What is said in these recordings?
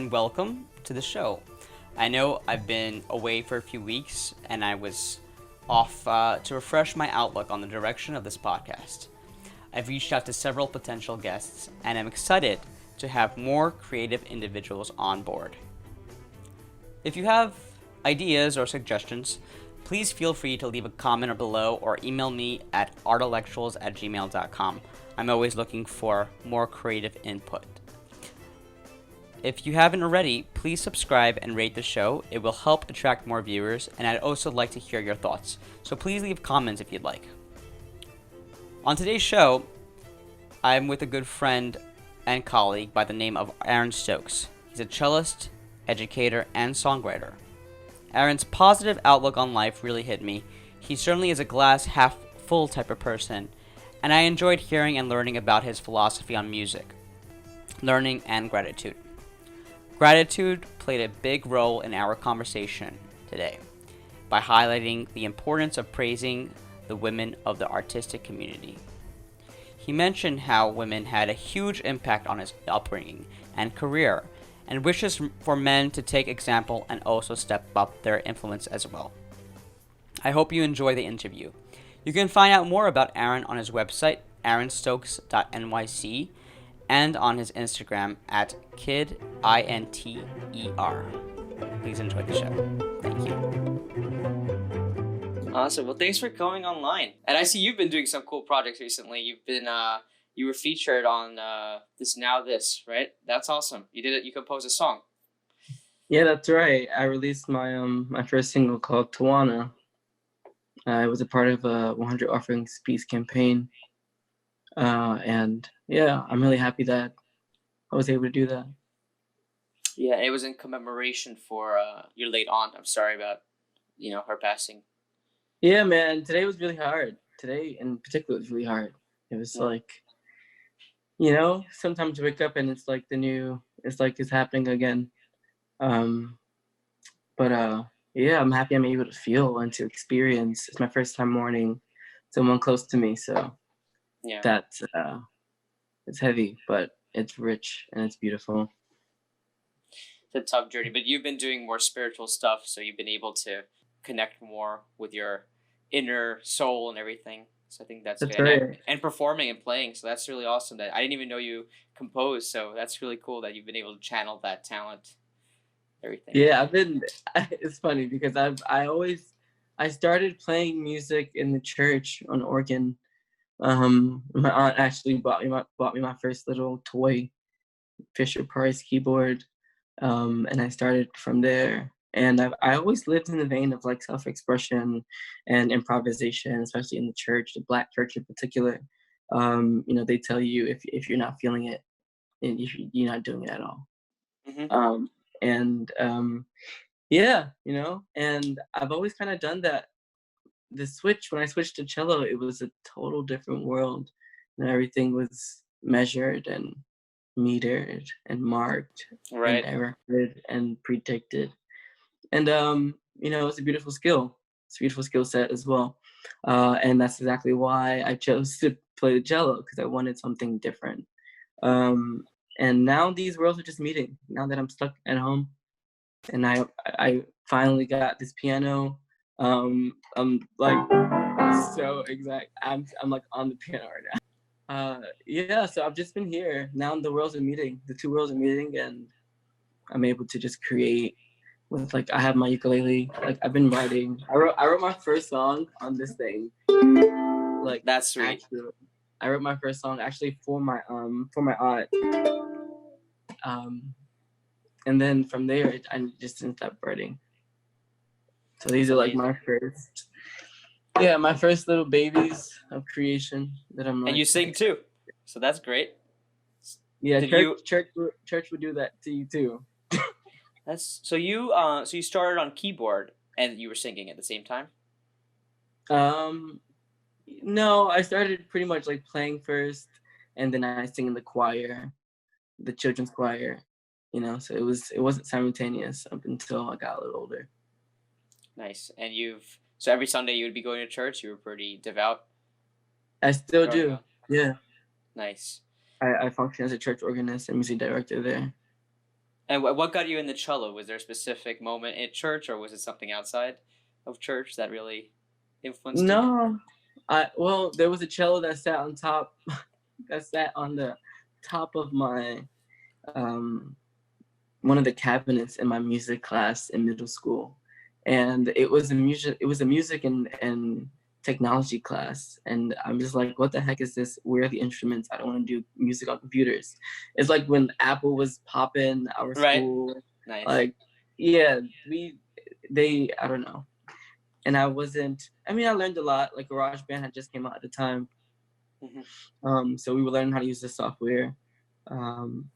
and welcome to the show. I know I've been away for a few weeks and I was off to refresh my outlook on the direction of this podcast. I've reached out to several potential guests and I'm excited to have more creative individuals on board. If you have ideas or suggestions, please feel free to leave a comment below or email me at artellectuals@gmail.com. I'm always looking for more creative input. If you haven't already, please subscribe and rate the show. It will help attract more viewers, and I'd also like to hear your thoughts. So please leave comments if you'd like. On today's show, I'm with a good friend and colleague by the name of Aaron Stokes. He's a cellist, educator, and songwriter. Aaron's positive outlook on life really hit me. He certainly is a glass half full type of person, and I enjoyed hearing and learning about his philosophy on music, learning, and gratitude. Gratitude played a big role in our conversation today by highlighting the importance of praising the women of the artistic community. He mentioned how women had a huge impact on his upbringing and career, and wishes for men to take example and also step up their influence as well. I hope you enjoy the interview. You can find out more about Aaron on his website, aaronstokes.nyc, and on his Instagram at kidinter. Please enjoy the show. Thank you. Awesome. Well, thanks for coming online. And I see you've been doing some cool projects recently. You've been you were featured on This Now This, right? That's awesome. You did it. You composed a song. Yeah, that's right. I released my my first single called Tawana. It was a part of a 100 Offerings Peace campaign. And yeah, I'm really happy that I was able to do that. Yeah, it was in commemoration for your late aunt. I'm sorry about, her passing. Yeah, man, today was really hard. Today in particular was really hard. It was like, sometimes you wake up and it's like it's happening again. But yeah, I'm happy I'm able to feel and to experience. It's my first time mourning someone close to me, so yeah, that's it's heavy, but it's rich and it's beautiful. It's a tough journey, but you've been doing more spiritual stuff, so you've been able to connect more with your inner soul and everything. So I think that's good. Right. And performing and playing, so that's really awesome. That I didn't even know you composed, so that's really cool that you've been able to channel that talent. Everything. Yeah, it's funny because I started playing music in the church on organ. My aunt actually bought me my first little toy Fisher Price keyboard, and I started from there. And I always lived in the vein of like self-expression and improvisation, especially in the church, the Black church in particular. They tell you if you're not feeling it, you're not doing it at all. Mm-hmm. Yeah, and I've always kind of done that. When I switched to cello, it was a total different world. Everything was measured and metered and marked, right, and directed and predicted. And it's a beautiful skill. It's a beautiful skill set as well. And that's exactly why I chose to play the cello, because I wanted something different. And now these worlds are just meeting. Now that I'm stuck at home, and I finally got this piano. I'm like so exact. I'm like on the piano right now. Yeah, so I've just been here. Now the worlds are meeting. The two worlds are meeting, and I'm able to just create with I have my ukulele. Like I've been writing. I wrote my first song on this thing. Like that's sweet. Actually, I wrote my first song actually for my aunt. And then from there, I just didn't stop writing. So these are like my first little babies of creation that I'm like. And you sing too, so that's great. Yeah, church would do that to you too. That's so you started on keyboard and you were singing at the same time? No, I started pretty much like playing first, and then I sing in the choir, the children's choir. So it wasn't simultaneous up until I got a little older. Nice. And so every Sunday you would be going to church? You were pretty devout? I still do. Yeah. Nice. I function as a church organist and music director there. And what got you in the cello? Was there a specific moment at church, or was it something outside of church that really influenced you? No, well, there was a cello that sat on top, that sat on the top of my um one of the cabinets in my music class in middle school, and it was a music and technology class, and I'm just like, what the heck is this? Where are the instruments? I don't want to do music on computers. It's like when Apple was popping our Right. school, Nice. like, yeah, I don't know. And I mean, I learned a lot. Like GarageBand had just came out at the time, Hmm. so we were learning how to use the software. Um,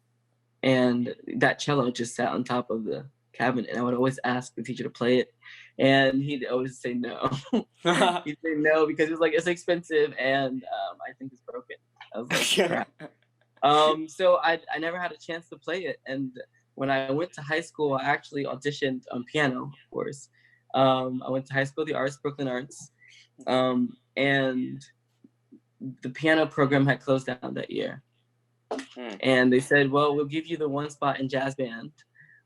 and that cello just sat on top of the cabinet, and I would always ask the teacher to play it, and he'd always say no. He'd say no because he was like, it's expensive, and I think it's broken. I was like, crap. So I never had a chance to play it, and when I went to high school, I actually auditioned on piano, of course. I went to high school, the arts, Brooklyn Arts, and the piano program had closed down that year. Mm. And they said, well, we'll give you the one spot in jazz band.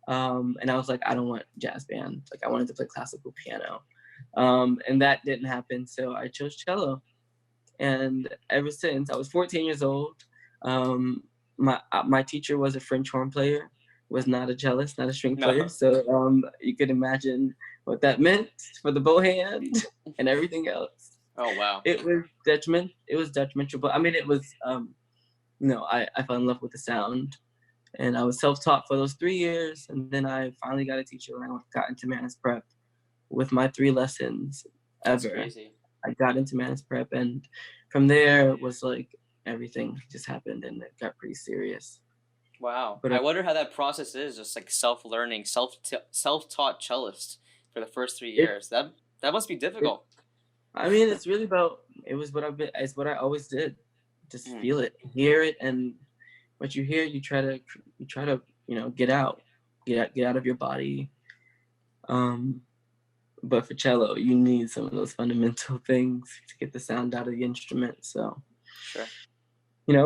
And I was like, I don't want jazz band. Like, I wanted to play classical piano. And that didn't happen. So I chose cello. And ever since, I was 14 years old. My teacher was a French horn player, was not a cellist, not a string player. No. So you could imagine what that meant for the bow hand and everything else. Oh wow. It was detrimental, but I mean, it was, I fell in love with the sound, and I was self-taught for those 3 years, and then I finally got a teacher when I got into Manus Prep with my 3 lessons That's ever. crazy. I got into Manus Prep, and from there was like everything just happened, and it got pretty serious. Wow. But I wonder how that process is, just like self-learning, self-taught cellist for the first 3 years. That must be it, difficult. I mean, it's really about, it's what I always did. Just Mm. feel it, hear it, and what you hear, you try to, get out of your body. But for cello, you need some of those fundamental things to get the sound out of the instrument. So, Sure.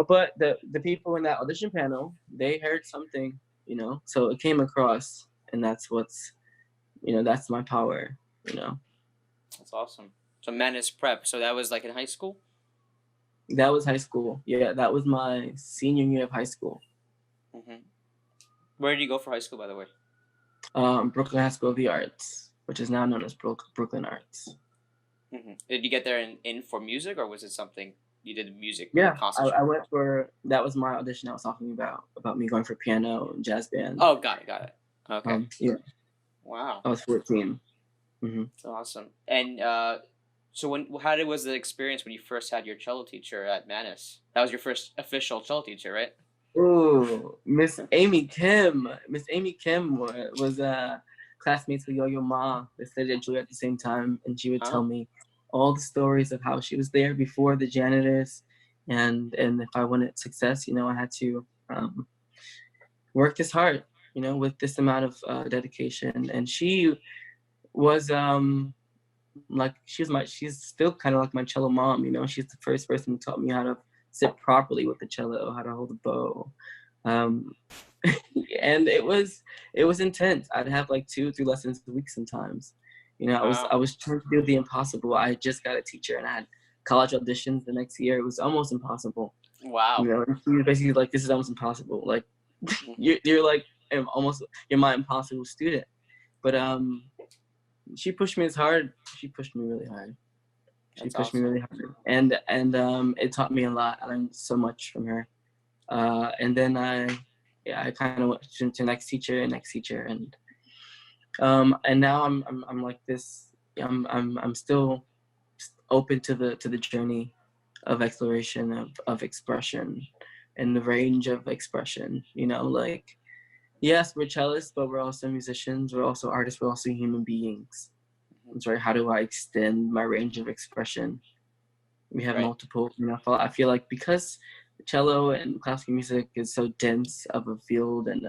but the people in that audition panel, they heard something, so it came across, and that's my power. That's awesome. So Menace Prep. So that was like in high school? That was high school. Yeah, that was my senior year of high school. Hmm. Where did you go for high school, by the way? Brooklyn High School of the Arts, which is now known as Brooklyn Arts. Hmm. Did you get there in for music, or was it something you did music Yeah, I concentrate? went that was my audition I was talking about me going for piano and jazz band. Oh, got it. Okay. Yeah, Wow. I was 14. Hmm. That's awesome. And so was the experience when you first had your cello teacher at Manus? That was your first official cello teacher, right? Ooh, Miss Amy Kim. Miss Amy Kim was classmates with Yo-Yo Ma. They studied at Juilliard at the same time, and she would tell Oh, me all the stories of how she was there before the janitors, and if I wanted success, I had to work this hard, with this amount of dedication. And she was like she's still kind of like my cello mom. She's the first person who taught me how to sit properly with the cello, how to hold the bow. um and it was intense. I'd have like 2 or 3 lessons a week sometimes. I wow. was trying to do the impossible. I just got a teacher, and I had college auditions the next year. It was almost impossible. Wow. And she was basically like, this is almost impossible. Like, Mhm. you're like, almost, you're my impossible student. But she pushed me as hard. She pushed me really hard. She That's pushed me awesome. really hard, and it taught me a lot. I learned so much from her. And then I kind of went to next teacher and next teacher, and now I'm like this. I'm still open to the journey of exploration of expression and the range of expression. Like, yes, we're cellists, but we're also musicians. We're also artists. We're also human beings. Mhm. I'm sorry. How do I extend my range of expression? We have Right. multiple. I feel like because cello and classical music is so dense of a field and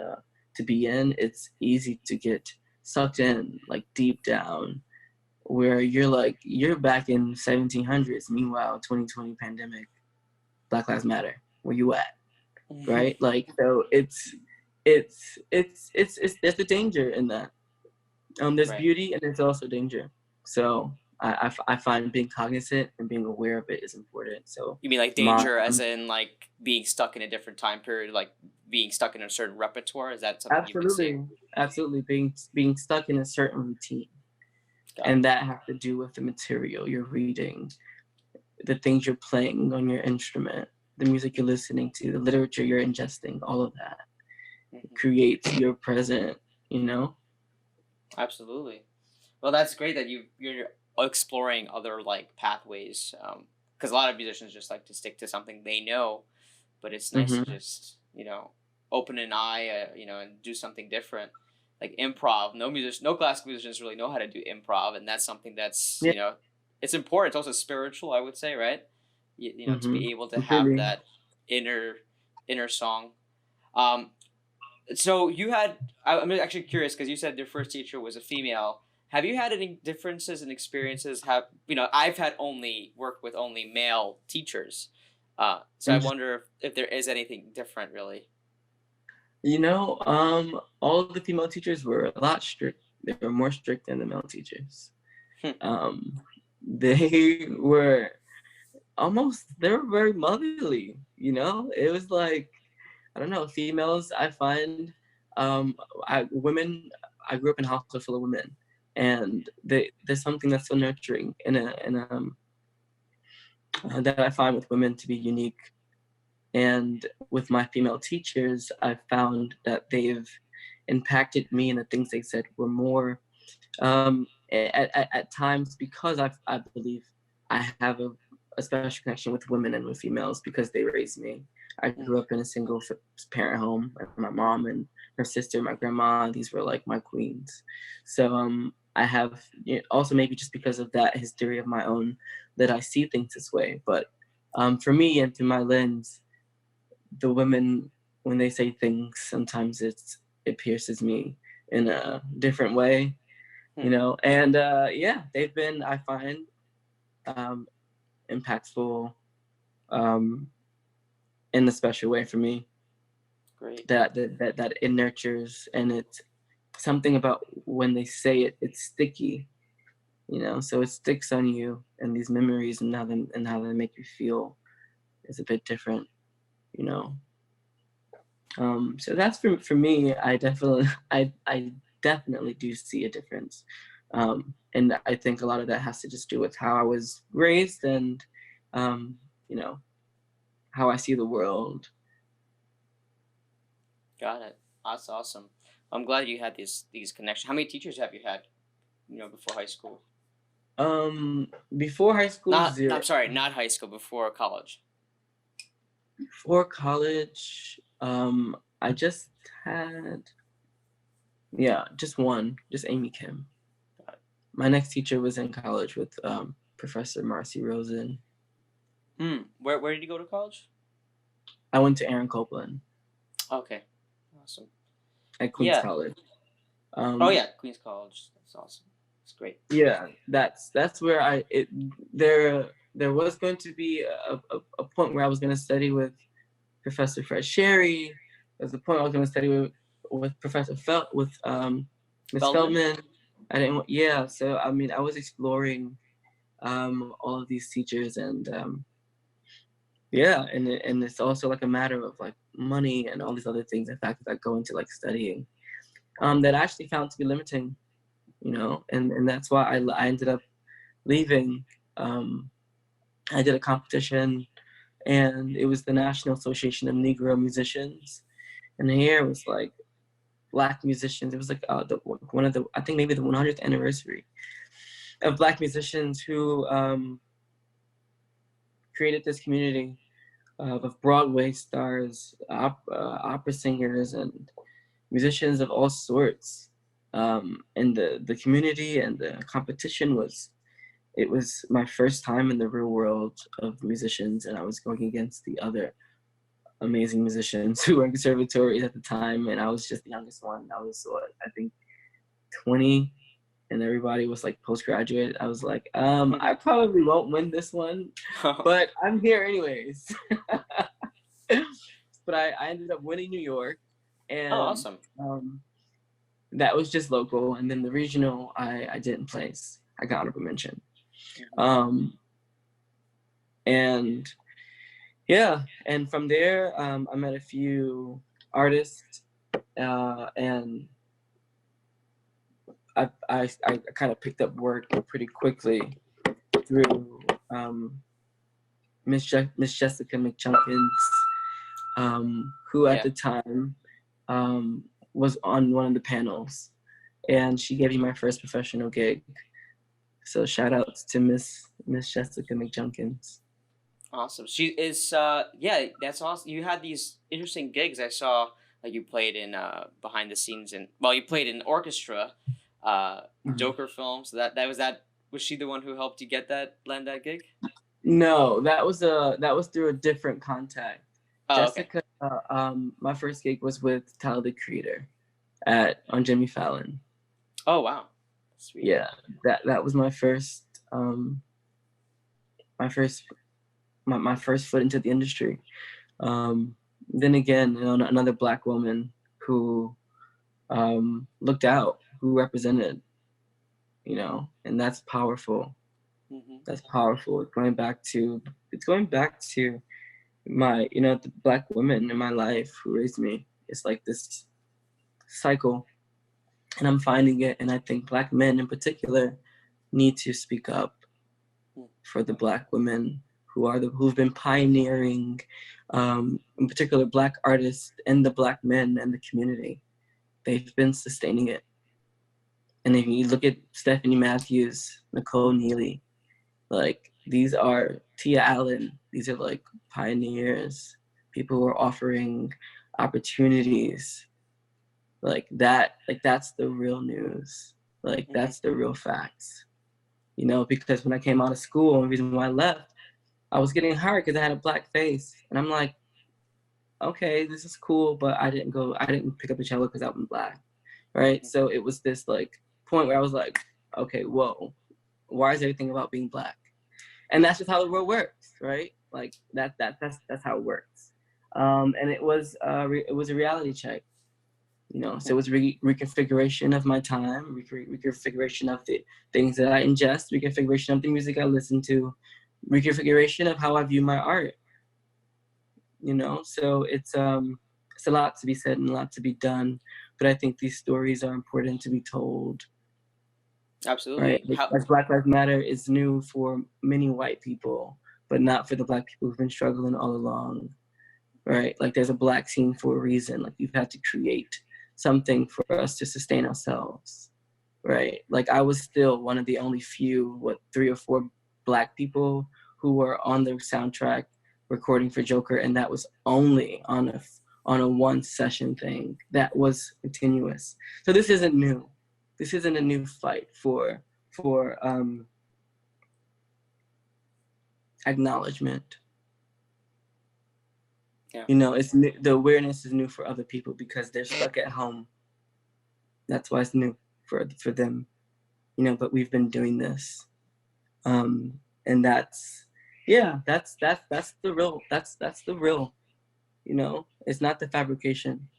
to be in, it's easy to get sucked in, like deep down, where you're back in 1700s. Meanwhile, 2020 pandemic, Black Lives Matter. Where you at? Right? Like, so it's there's a danger in that. There's Right. beauty and there's also danger. So I find being cognizant and being aware of it is important. So You mean like my danger as in like being stuck in a different time period, like being stuck in a certain repertoire? Is that something you've been seeing? absolutely being stuck in a certain routine, Got and it. that have to do with the material you're reading, the things you're playing on your instrument, the music you're listening to, the literature you're ingesting, all of that Mhm. creates your present, you know? Absolutely. Well, that's great that you're exploring other like pathways. Because a lot of musicians just like to stick to something they know, but it's nice to Hmm. just open an eye, and do something different. Like improv, no classical musicians really know how to do improv, and that's something that's Yeah. it's important. It's also spiritual, I would say, right? To Hmm. be able to have Completely. that inner inner song. Um, so you had, I'm actually curious because you said your first teacher was a female. Have you had any differences in experiences? Have I've had only worked with only male teachers, so I wonder if there is anything different, really. All of the female teachers were a lot strict. They were more strict than the male teachers. Hmm. They were they were very motherly, you know? It was like, I don't know, females, I find, um, women, I grew up in a household full of women, and there's something that's so nurturing that I find with women to be unique. And with my female teachers, I found that they've impacted me, and the things they said were more at times, because I believe I have a special connection with women and with females because they raised me. I Hmm. grew up in a single parent home. My mom and her sister, my grandma, these were like my queens. So I have, also maybe just because of that history of my own, that I see things this way. But for me and through my lens, the women, when they say things, sometimes it pierces me in a different way, Hmm. and yeah, they've been, I find, um impactful, um in a special way for me, Great. that it nurtures, and it's something about when they say it, it's sticky, so it sticks on you, and these memories and how they make you feel is a bit different, you know so that's for me. I definitely I definitely do see a difference, and I think a lot of that has to just do with how I was raised, and um, you know how I see the world. Got it. That's awesome. I'm glad you had these connections. How many teachers have you had? Before high school. Before high school, Not. zero. I'm sorry. Not high school. Before college. Before college, I just had, yeah, just one, just Amy Kim. Got it. My next teacher was in college with Professor Marcy Rosen. Hmm. Where did you go to college? I went to Aaron Copeland Okay. Awesome. at Queens Yeah. College. Oh Um, yeah, Queens College. That's awesome. That's great. yeah, that's where there was going to be a point where I was going to study with Professor Fred Sherry. There's a point I was going to study with Professor with Miss Feldman. Feldman. I didn't yeah, so I mean, I was exploring all of these teachers, and yeah, and it's also like a matter of like money and all these other things and factors that go into like studying, that I actually found to be limiting, and that's why I ended up leaving. um I did a competition, and it was the National Association of Negro Musicians, and here it was like Black musicians. It was like one of the, I think maybe the 100th anniversary of Black musicians who created this community of Broadway stars, opera singers, and musicians of all sorts. And the community and the competition it was my first time in the real world of musicians, and I was going against the other amazing musicians who were in conservatories at the time, and I was just the youngest one. I was, what, I think 20, and everybody was like postgraduate. I was like, I probably won't win this one, but I'm here anyways. But I ended up winning New York, Oh, and awesome. that was just local. And then the regional, I didn't place. I got honorable mention. And yeah, and from there, I met a few artists, and I kind of picked up work pretty quickly through Miss Jessica McJunkins, who at the time was on one of the panels, and she gave me my first professional gig. So shout outs to Miss Jessica McJunkins. Awesome. She is yeah, that's awesome. You had these interesting gigs. I saw like you played in behind the scenes, and well, you played in orchestra, Joker films. That was she the one who helped you get land that gig? No, that was through a different contact. Oh, okay. Jessica, my first gig was with Tyler the Creator on Jimmy Fallon. Oh wow, sweet. Yeah, that was my first my first foot into the industry. Then again, another Black woman who looked out, who represented, and that's powerful. That's powerful. It's going back to my, the Black women in my life who raised me. It's like this cycle, and I'm finding it. And I think Black men in particular need to speak up for the Black women who've been pioneering, in particular Black artists and the Black men and the community. They've been sustaining it. And if you look at Stephanie Matthews, Nicole Neely, like these are Tia Allen, these are like pioneers, people who are offering opportunities. Like that's the real news. Like that's the real facts. Because when I came out of school, and the reason why I left, I was getting hired because I had a Black face. And I'm like, okay, this is cool, but I didn't pick up a cello because I'm Black, right? So it was this like point where I was like, okay, whoa, why is everything about being Black? And that's just how the world works, right? Like that's how it works. And it was a reality check, so it was reconfiguration of my time, reconfiguration of the things that I ingest, reconfiguration of the music I listen to, reconfiguration of how I view my art. So it's a lot to be said and a lot to be done, but I think these stories are important to be told. Absolutely. Right? Like Black Lives Matter is new for many white people, but not for the Black people who've been struggling all along. Right? Like there's a Black scene for a reason. Like you've had to create something for us to sustain ourselves. Right? Like I was still one of the only few, 3 or 4 Black people who were on the soundtrack recording for Joker, and that was only on a one session thing. That was continuous. So this isn't new. This isn't a new fight for acknowledgement. Yeah. It's new, the awareness is new for other people because they're stuck at home. That's why it's new for them. But we've been doing this, and that's the real. That's the real. It's not the fabrication.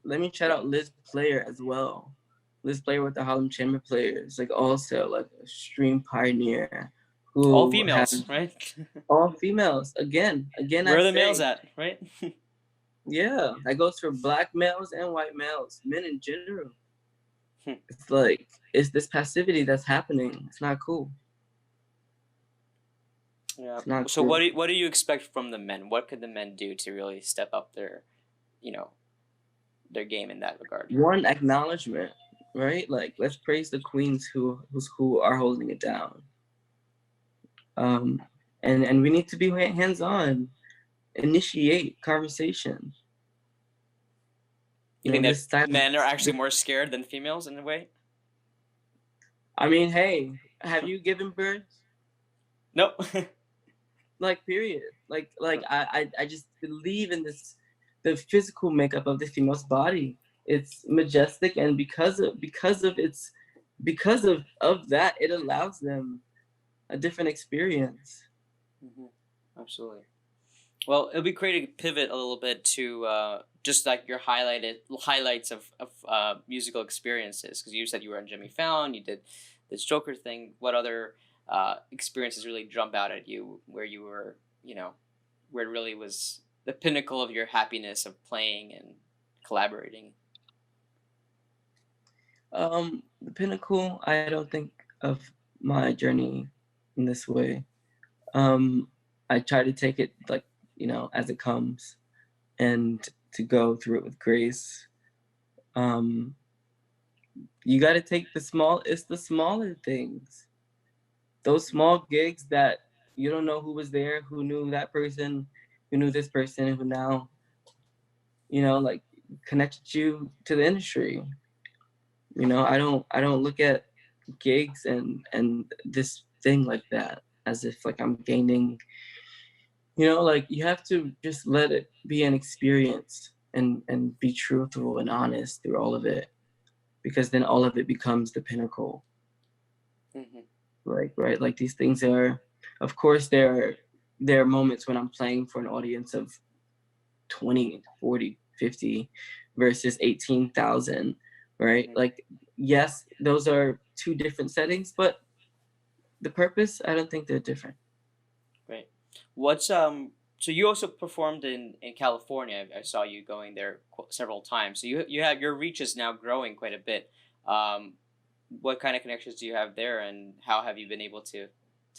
Let me shout out Liz Player as well. Liz Player with the Harlem Chamber Players, like also like a stream pioneer who all females, right? All females. Again. Where are the males at, right? Yeah, that goes for Black males and white males, men in general. It's like it's this passivity that's happening. It's not cool. Yeah. So cool. What do you expect from the men? What could the men do to really step up their game in that regard? One, acknowledgement, right? Like let's praise the queens who are holding it down. And we need to be hands-on, initiate conversation. You think that men are actually more scared than females in a way? I mean, hey, have you given birth? Nope. Like, period. Like I just believe in this, the physical makeup of the female's body. It's majestic, and because of that, it allows them a different experience. Absolutely. Well, it'll be great to pivot a little bit to just like your highlights of musical experiences, because you said you were on Jimmy Fallon, you did this Joker thing. What other experiences really jump out at you where you were, where it really was the pinnacle of your happiness of playing and collaborating? The pinnacle, I don't think of my journey in this way. Um, I try to take it like, as it comes and to go through it with grace. Um, you got to take it's the smaller things, those small gigs that you don't know who was there, who knew that person, who knew this person, who now, like connected you to the industry. I don't look at gigs and this thing like that as if like I'm gaining, like you have to just let it be an experience and be truthful and honest through all of it, because then all of it becomes the pinnacle. Hmm. Like, right, like these things are, of course, there are moments when I'm playing for an audience of 20, 40, 50 versus 18,000, right? Hmm. Like, yes, those are two different settings, but the purpose, I don't think they're different. Right. What's So you also performed in California. I saw you going there several times. So you have your reach is now growing quite a bit. Um, what kind of connections do you have there, and how have you been able to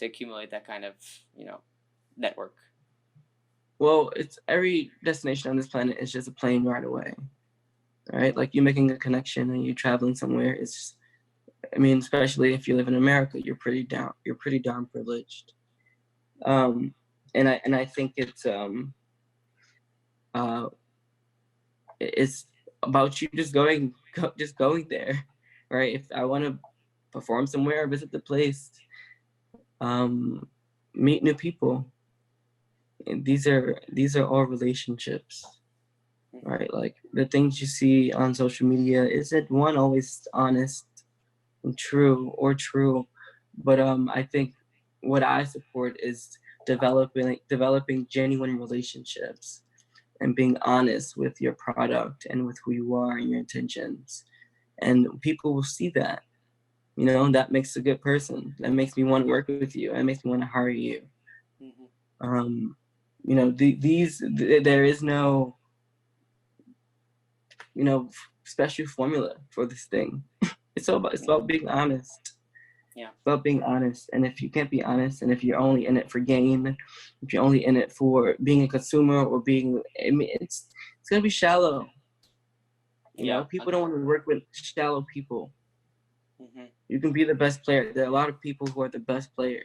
accumulate that kind of network? Well, it's every destination on this planet is just a plane ride away, right? Like you making a connection and you traveling somewhere. I mean, especially if you live in America, you're pretty darn privileged. Um, and I think uh, it's about you just going there, right? If I want to perform somewhere, visit the place, um, meet new people. And these are all relationships, Hmm. right? Like the things you see on social media isn't one always honest and true, but I think what I support is developing genuine relationships and being honest with your product and with who you are and your intentions, and people will see that. That makes a good person. That makes me want to work with you. That makes me want to hire you. Hmm. um there is no special formula for this thing. It's about being honest. Yeah. About being honest. And if you can't be honest, and if you're only in it for gain, if you're only in it for being a consumer or being, I mean, it's gonna be shallow. Yeah. People don't want to work with shallow people. Hmm. You can be the best player. There are a lot of people who are the best player.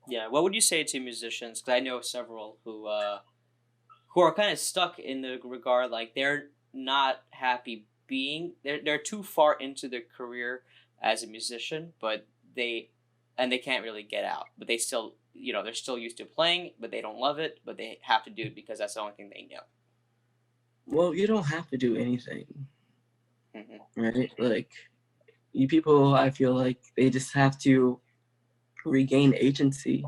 Yeah. What would you say to musicians? Because I know several who are kind of stuck in the regard like they're not happy being they're too far into their career as a musician, but they can't really get out, but they still they're still used to playing, but they don't love it, but they have to do it because that's the only thing they know. Well, you don't have to do anything, Hmm. right? Like, you people, I feel like they just have to regain agency,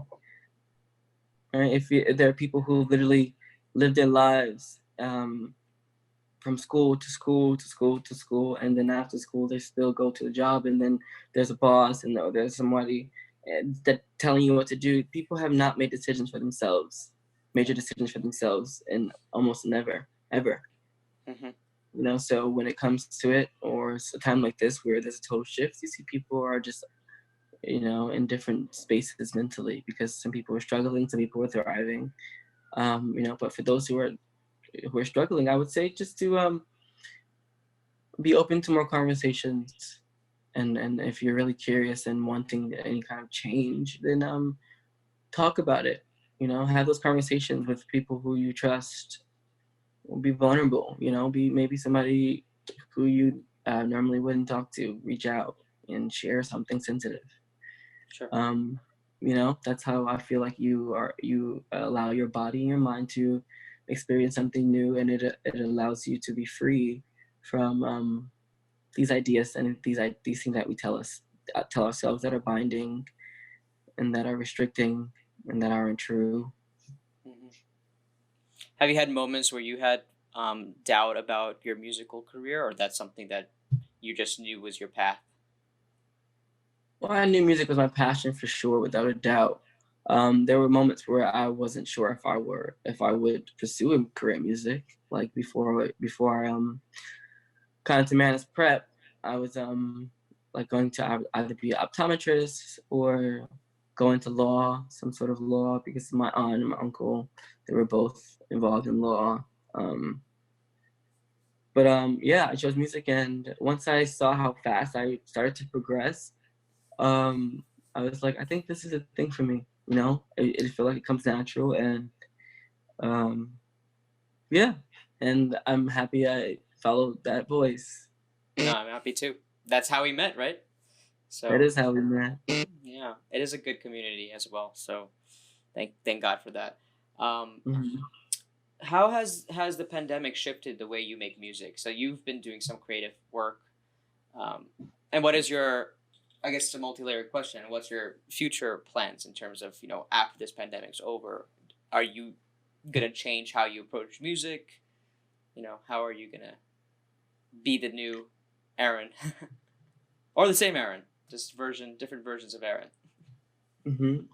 right? There are people who literally live their lives, from school to school to school to school, and then after school they still go to the job, and then there's a boss, and there's somebody that telling you what to do. People have not made decisions for themselves, major decisions for themselves, and almost never, ever. Hmm. So when it comes to it, or it's a time like this where there's a total shift, you see people are just in different spaces mentally, because some people are struggling, some people are thriving. But for those who are struggling, I would say just to be open to more conversations, and if you're really curious and wanting any kind of change, then talk about it. Have those conversations with people who you trust. Be vulnerable. Be maybe somebody who you normally wouldn't talk to. Reach out and share something sensitive. Sure. um that's how I feel like you allow your body and your mind to experience something new, and it allows you to be free from these ideas and these things that we tell ourselves, that are binding and that are restricting and that aren't true. Hmm. Have you had moments where you had doubt about your musical career, or that's something that you just knew was your path? Well, I knew music was my passion for sure, without a doubt. There were moments where I wasn't sure if I would pursue a career in music. Like before I kind of to manage prep, I was like going to either be an optometrist or go into law, some sort of law, because my aunt and my uncle, they were both involved in law. Um, but yeah, I chose music, and once I saw how fast I started to progress, um, I was like, I think this is a thing for me. You know, it feel like it comes natural, and um, yeah, and I'm happy I followed that voice. No, I'm happy too. That's how we met, right? That So is how we met. yeah, it is a good community as well. So thank God for that. Um, Mhm. how has the pandemic shifted the way you make music? So you've been doing some creative work, um, and what is your, I guess it's a multi-layered question. What's your future plans in terms of after this pandemic's over? Are you gonna change how you approach music? How are you gonna be the new Aaron, or the same Aaron, just different versions of Aaron?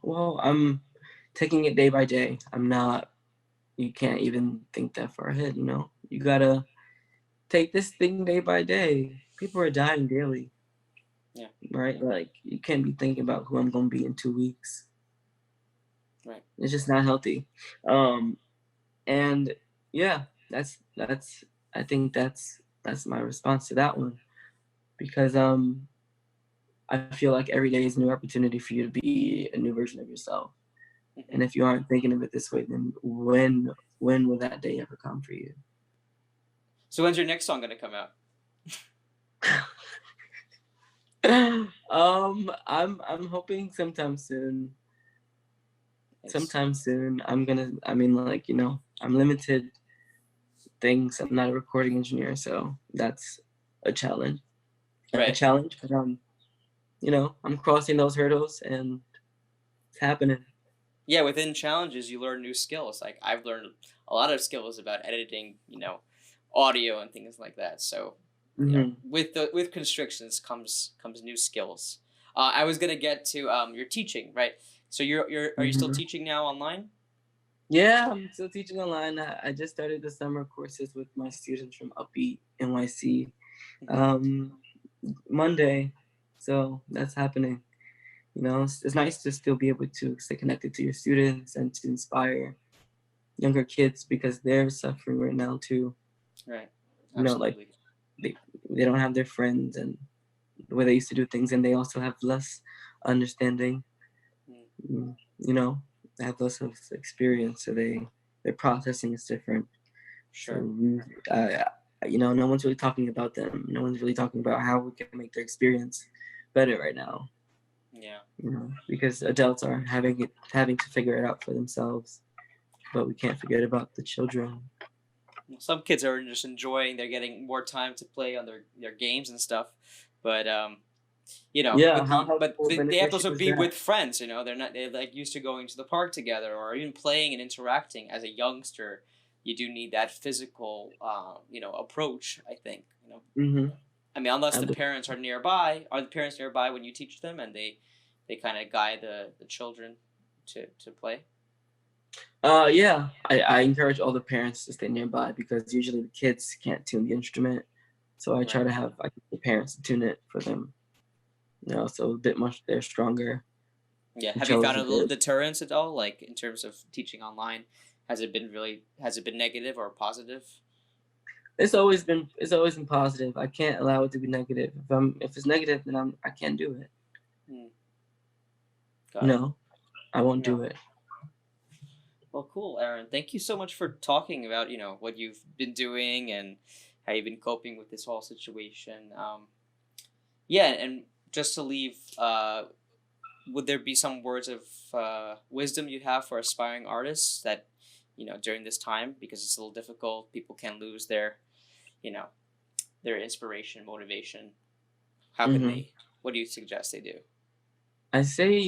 Well, I'm taking it day by day. I'm not. You can't even think that far ahead. You know, you gotta take this thing day by day. People are dying daily, Yeah, right? Like you can't be thinking about who I'm gonna be in 2 weeks. right. It's just not healthy. Um, and yeah, that's. I think that's my response to that one, because I feel like every day is a new opportunity for you to be a new version of yourself. Hmm. And if you aren't thinking of it this way, then when will that day ever come for you? So when's your next song gonna come out? I'm hoping sometime soon. Nice. Sometime soon. I mean, like, I'm limited things. I'm not a recording engineer, so that's a challenge. A Right. challenge, but I'm crossing those hurdles, and it's happening. Yeah, within challenges, you learn new skills. Like I've learned a lot of skills about editing, audio and things like that. So, Hmm. with constrictions comes new skills. I was gonna get to your teaching, right? So are you still Hmm. teaching now online? Yeah, I'm still teaching online. I just started the summer courses with my students from Upbeat NYC Hmm. um, Monday, so that's happening. It's nice to still be able to stay connected to your students and to inspire younger kids, because they're suffering right now too. Right. Like Absolutely. they they don't have their friends and the way they used to do things, and they also have less understanding. Mm, You know, they have less of experience, so their processing is different. So sure. uh, no one's really talking about them. No one's really talking about how we can make their experience better right now. Yeah. Because adults are having to figure it out for themselves, but we can't forget about the children. Well, some kids are just enjoying. They're getting more time to play on their games and stuff, but Yeah, with but how they have to beneficial also is be that? with friends. They're like used to going to the park together or even playing and interacting. As a youngster, you do need that physical approach, I think. Hmm. I mean, unless I the believe. parents are nearby. Are the parents nearby when you teach them, and they kind of guide the children to play? Yeah, I encourage all the parents to stay nearby, because usually the kids can't tune the instrument, so I try Right. to have the parents to tune it for them. So a bit much they're stronger. Yeah. The Have you found cello's a a little bit. deterrence at all, like in terms of teaching online? Has it been negative or positive? It's always been positive. I can't allow it to be negative. If it's negative, then I can't do it. Hmm, You got it. know, I won't No. do it. Well, cool, Aaron. Thank you so much for talking about what you've been doing and how you've been coping with this whole situation. Yeah, and just to leave, would there be some words of wisdom you have for aspiring artists that during this time, because it's a little difficult, people can lose you know their inspiration, motivation. How can Hmm. they? What do you suggest they do? I say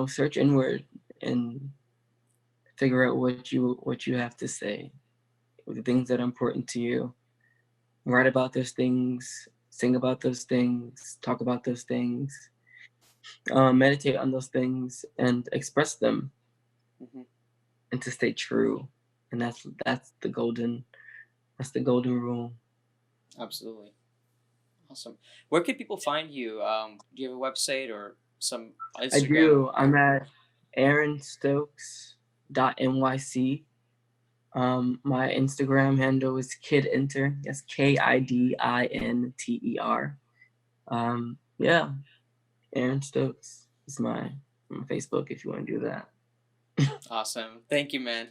search inward, and figure out what you have to say, the things that are important to you. Write about those things, sing about those things, talk about those things, meditate on those things, and express them, Hmm. and to stay true. And that's the golden rule. Absolutely. Awesome. Where can people find you? Do you have a website or some I Instagram? do. I'm at aaronstokes.nyc. My Instagram handle is kidinter. That's KIDINTER. Yeah, Aaron Stokes is my Facebook if you want to do that. Awesome. Thank you, man.